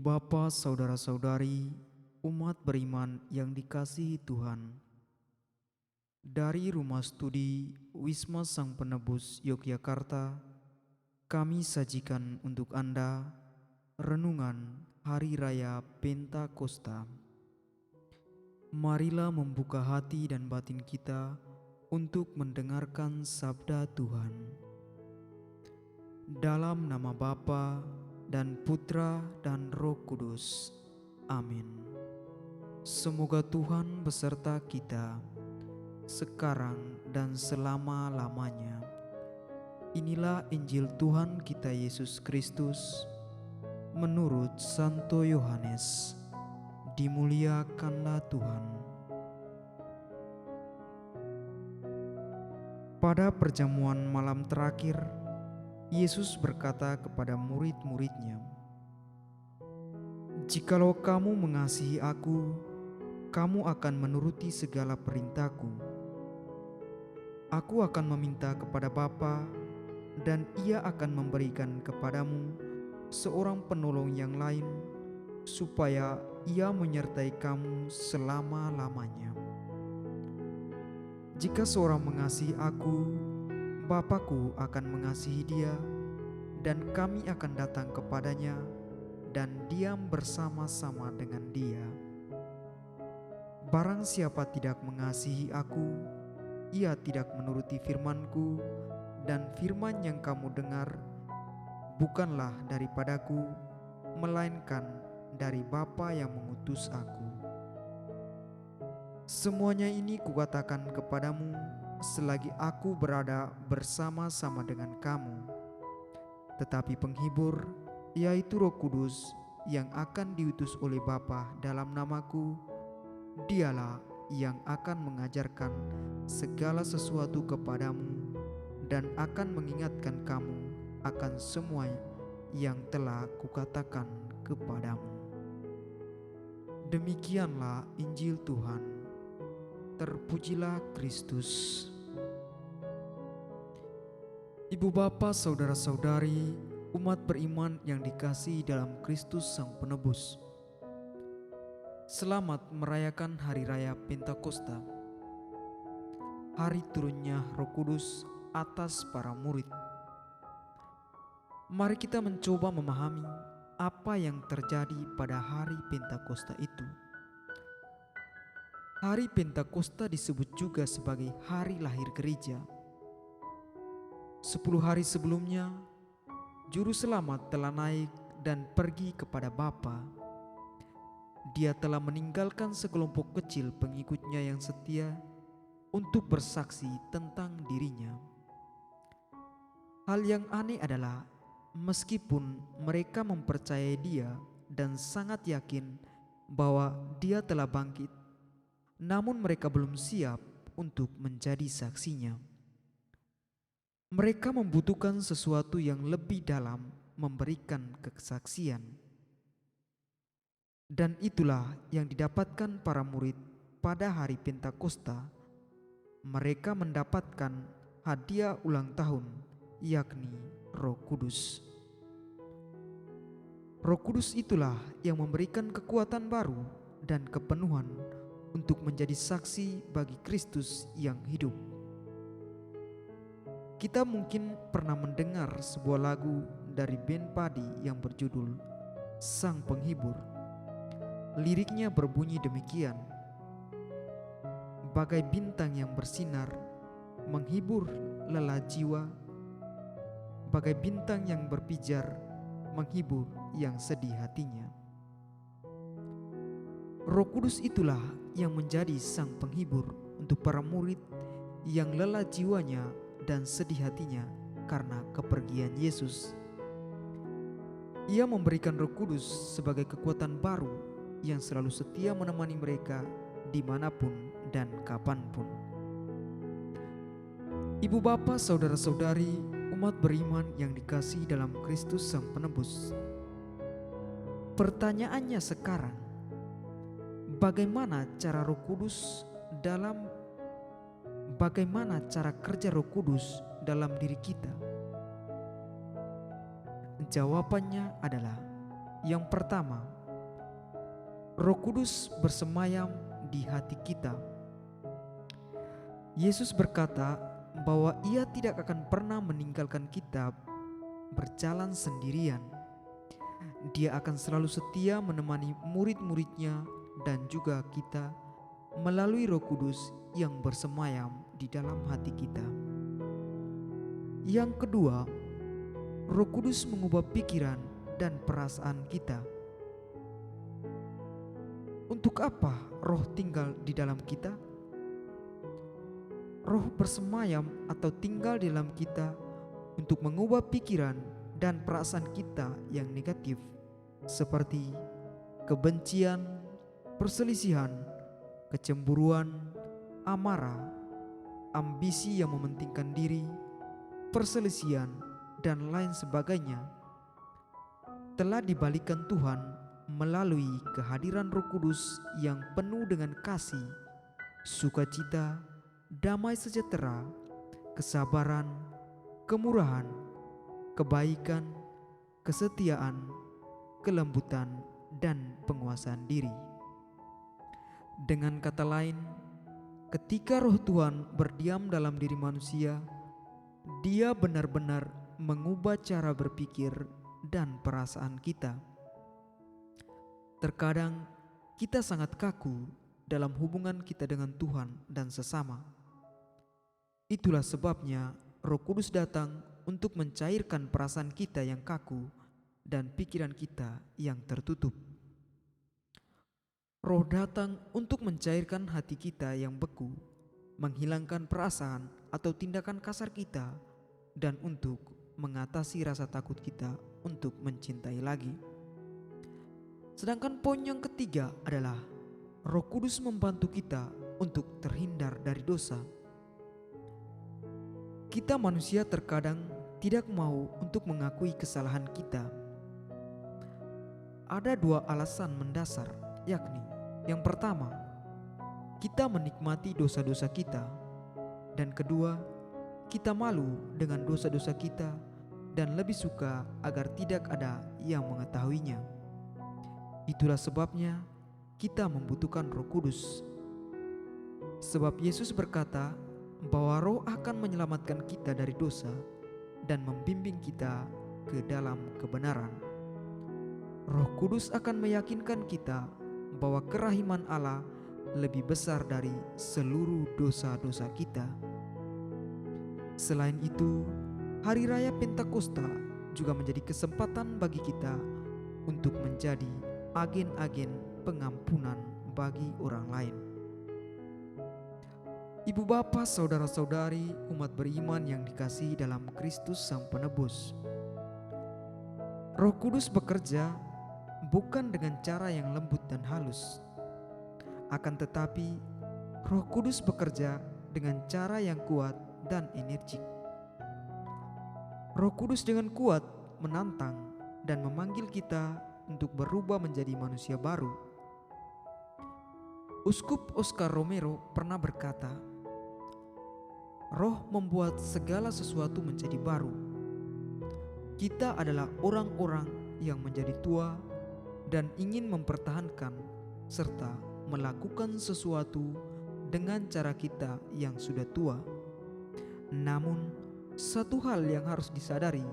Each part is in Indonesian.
Ibu bapa, saudara-saudari, umat beriman yang dikasihi Tuhan. Dari Rumah Studi Wisma Sang Penebus Yogyakarta, kami sajikan untuk Anda renungan Hari Raya Pentakosta. Marilah membuka hati dan batin kita untuk mendengarkan sabda Tuhan. Dalam nama Bapa dan Putra dan Roh Kudus. Amin. Semoga Tuhan beserta kita sekarang dan selama-lamanya. Inilah Injil Tuhan kita Yesus Kristus menurut Santo Yohanes. Dimuliakanlah Tuhan. Pada perjamuan malam terakhir, Yesus berkata kepada murid-muridnya, "Jikalau kamu mengasihi Aku, kamu akan menuruti segala perintahku. Aku akan meminta kepada Bapa, dan Ia akan memberikan kepadamu seorang penolong yang lain, supaya Ia menyertai kamu selama-lamanya. Jika seorang mengasihi Aku, Bapa-Ku akan mengasihi dia, dan kami akan datang kepadanya dan diam bersama-sama dengan dia. Barang siapa tidak mengasihi Aku, ia tidak menuruti firman-Ku, dan firman yang kamu dengar bukanlah daripadaku, melainkan dari Bapa yang mengutus Aku. Semuanya ini kukatakan kepadamu selagi Aku berada bersama-sama dengan kamu. Tetapi penghibur, yaitu Roh Kudus yang akan diutus oleh Bapa dalam namaku, Dialah yang akan mengajarkan segala sesuatu kepadamu dan akan mengingatkan kamu akan semua yang telah kukatakan kepadamu." Demikianlah Injil Tuhan. Terpujilah Kristus. Ibu bapa, saudara-saudari, umat beriman yang dikasihi dalam Kristus Sang Penebus. Selamat merayakan Hari Raya Pentakosta, hari turunnya Roh Kudus atas para murid. Mari kita mencoba memahami apa yang terjadi pada hari Pentakosta itu. Hari Pentakosta disebut juga sebagai hari lahir gereja. 10 hari sebelumnya, Juru Selamat telah naik dan pergi kepada Bapa. Dia telah meninggalkan sekelompok kecil pengikutnya yang setia untuk bersaksi tentang dirinya. Hal yang aneh adalah, meskipun mereka mempercayai dia dan sangat yakin bahwa dia telah bangkit, namun mereka belum siap untuk menjadi saksinya. Mereka membutuhkan sesuatu yang lebih dalam memberikan kesaksian. Dan itulah yang didapatkan para murid pada hari Pentakosta. Mereka mendapatkan hadiah ulang tahun, yakni Roh Kudus. Roh Kudus itulah yang memberikan kekuatan baru dan kepenuhan untuk menjadi saksi bagi Kristus yang hidup. Kita mungkin pernah mendengar sebuah lagu dari band Padi yang berjudul Sang Penghibur. Liriknya berbunyi demikian: "Bagai bintang yang bersinar, menghibur lelah jiwa. Bagai bintang yang berpijar, menghibur yang sedih hatinya." Roh Kudus itulah yang menjadi sang penghibur untuk para murid yang lelah jiwanya dan sedih hatinya karena kepergian Yesus. Ia memberikan Roh Kudus sebagai kekuatan baru yang selalu setia menemani mereka dimanapun dan kapanpun. Ibu bapa, saudara-saudari, umat beriman yang dikasihi dalam Kristus Sang Penebus. Pertanyaannya sekarang, bagaimana cara kerja Roh Kudus dalam diri kita? Jawabannya adalah Yang pertama, Roh Kudus bersemayam di hati kita. Yesus berkata bahwa Ia tidak akan pernah meninggalkan kita berjalan sendirian. Dia akan selalu setia menemani murid-muridnya dan juga kita melalui Roh Kudus yang bersemayam di dalam hati kita. Yang kedua, Roh Kudus mengubah pikiran dan perasaan kita. Untuk apa Roh tinggal di dalam kita? Roh bersemayam atau tinggal di dalam kita untuk mengubah pikiran dan perasaan kita yang negatif, seperti kebencian, perselisihan, kecemburuan, amarah, ambisi yang mementingkan diri, perselisihan, dan lain sebagainya, telah dibalikkan Tuhan melalui kehadiran Roh Kudus yang penuh dengan kasih, sukacita, damai sejahtera, kesabaran, kemurahan, kebaikan, kesetiaan, kelembutan, dan penguasaan diri. Dengan kata lain, ketika Roh Tuhan berdiam dalam diri manusia, Dia benar-benar mengubah cara berpikir dan perasaan kita. Terkadang kita sangat kaku dalam hubungan kita dengan Tuhan dan sesama. Itulah sebabnya Roh Kudus datang untuk mencairkan perasaan kita yang kaku dan pikiran kita yang tertutup. Roh datang untuk mencairkan hati kita yang beku, menghilangkan perasaan atau tindakan kasar kita, dan untuk mengatasi rasa takut kita untuk mencintai lagi. Sedangkan poin yang ketiga adalah Roh Kudus membantu kita untuk terhindar dari dosa. Kita manusia terkadang tidak mau untuk mengakui kesalahan kita. Ada dua alasan mendasar, yakni yang pertama, kita menikmati dosa-dosa kita, dan kedua, kita malu dengan dosa-dosa kita dan lebih suka agar tidak ada yang mengetahuinya. Itulah sebabnya kita membutuhkan Roh Kudus. Sebab Yesus berkata bahwa Roh akan menyelamatkan kita dari dosa dan membimbing kita ke dalam kebenaran. Roh Kudus akan meyakinkan kita bahwa kerahiman Allah lebih besar dari seluruh dosa-dosa kita. Selain itu, Hari Raya Pentakosta juga menjadi kesempatan bagi kita untuk menjadi agen-agen pengampunan bagi orang lain. Ibu bapa, saudara-saudari, umat beriman yang dikasihi dalam Kristus Sang Penebus, Roh Kudus bekerja bukan dengan cara yang lembut dan halus, akan tetapi Roh Kudus bekerja dengan cara yang kuat dan energik. Roh Kudus dengan kuat menantang dan memanggil kita untuk berubah menjadi manusia baru. Uskup Oscar Romero pernah berkata, Roh membuat segala sesuatu menjadi baru. Kita adalah orang-orang yang menjadi tua dan ingin mempertahankan serta melakukan sesuatu dengan cara kita yang sudah tua. Namun, satu hal yang harus disadari,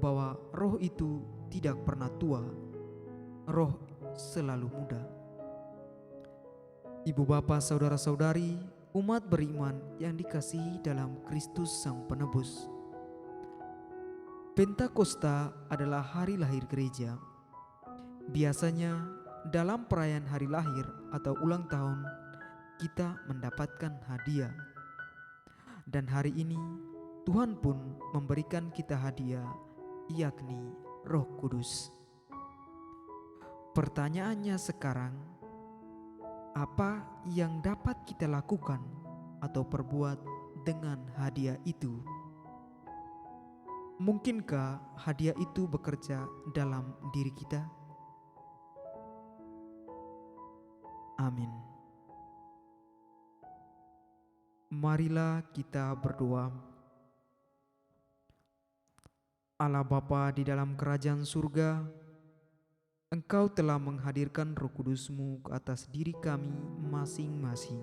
bahwa roh itu tidak pernah tua. Roh selalu muda. Ibu bapa, saudara-saudari, umat beriman yang dikasihi dalam Kristus Sang Penebus, Pentakosta adalah hari lahir gereja. Biasanya dalam perayaan hari lahir atau ulang tahun, kita mendapatkan hadiah. Dan hari ini Tuhan pun memberikan kita hadiah, yakni Roh Kudus. Pertanyaannya sekarang, apa yang dapat kita lakukan atau perbuat dengan hadiah itu? Mungkinkah hadiah itu bekerja dalam diri kita? Amin. Marilah kita berdoa. Allah Bapa di dalam kerajaan surga, Engkau telah menghadirkan Roh Kudus-Mu ke atas diri kami masing-masing.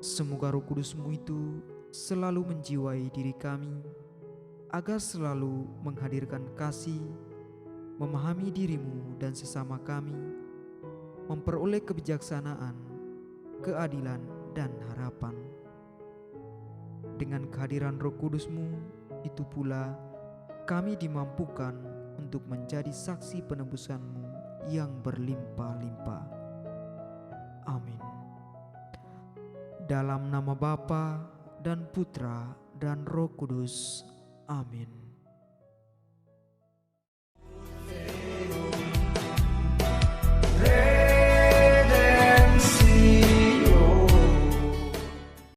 Semoga Roh Kudus-Mu itu selalu menjiwai diri kami, agar selalu menghadirkan kasih, memahami diri-Mu dan sesama kami, memperoleh kebijaksanaan, keadilan, dan harapan. Dengan kehadiran Roh Kudus-Mu, itu pula kami dimampukan untuk menjadi saksi penebusan-Mu yang berlimpah-limpah. Amin. Dalam nama Bapa dan Putra dan Roh Kudus. Amin.